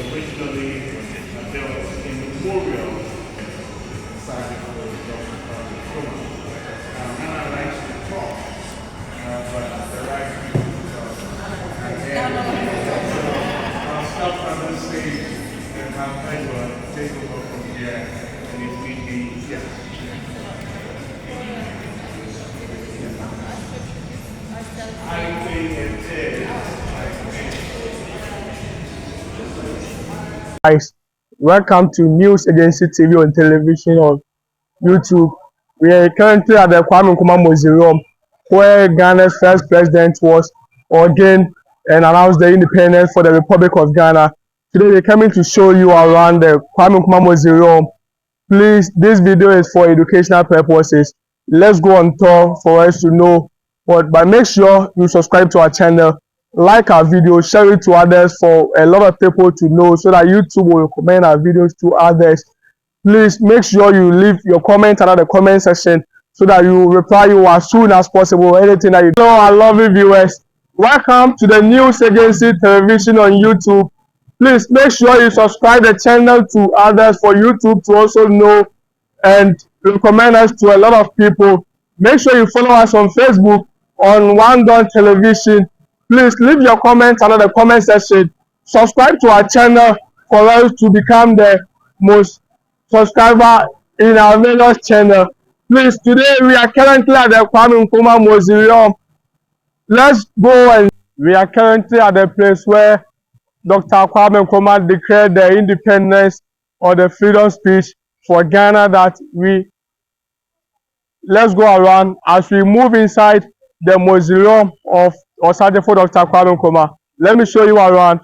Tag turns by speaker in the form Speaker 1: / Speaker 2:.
Speaker 1: Originally built in memorial society for Dr. Kwame Nkrumah. And I like to talk, but the right people I'll stop on the stage and have Edward take over from here and if we be, yes. I think it is.
Speaker 2: Guys, welcome to News Agency TV on television on YouTube. We are currently at the Kwame Nkrumah Museum, where Ghana's first president was ordained and announced the independence for the Republic of Ghana. Today, we're coming to show you around the Kwame Nkrumah Museum. Please, this video is for educational purposes. Let's go on tour for us to know what. But make sure you subscribe to our channel, like our video, share it to others for a lot of people to know, so that YouTube will recommend our videos to others. Please make sure you leave your comment under the comment section so that you reply you as soon as possible. Anything that you do. Hello, our lovely viewers. Welcome to the News Agency Television on YouTube. Please make sure you subscribe the channel to others for YouTube to also know and recommend us to a lot of people. Make sure you follow us on Facebook on One Don Television. Please leave your comments under the comment section. Subscribe to our channel for us to become the most subscriber in our various channel. Please, today we are currently at the Kwame Nkrumah Museum. Let's go, and we are currently at the place where Dr. Kwame Nkrumah declared the independence or the freedom speech for Ghana let's go around as we move inside the museum of Osadefo Dr. Kwame Nkrumah. Let me show you around.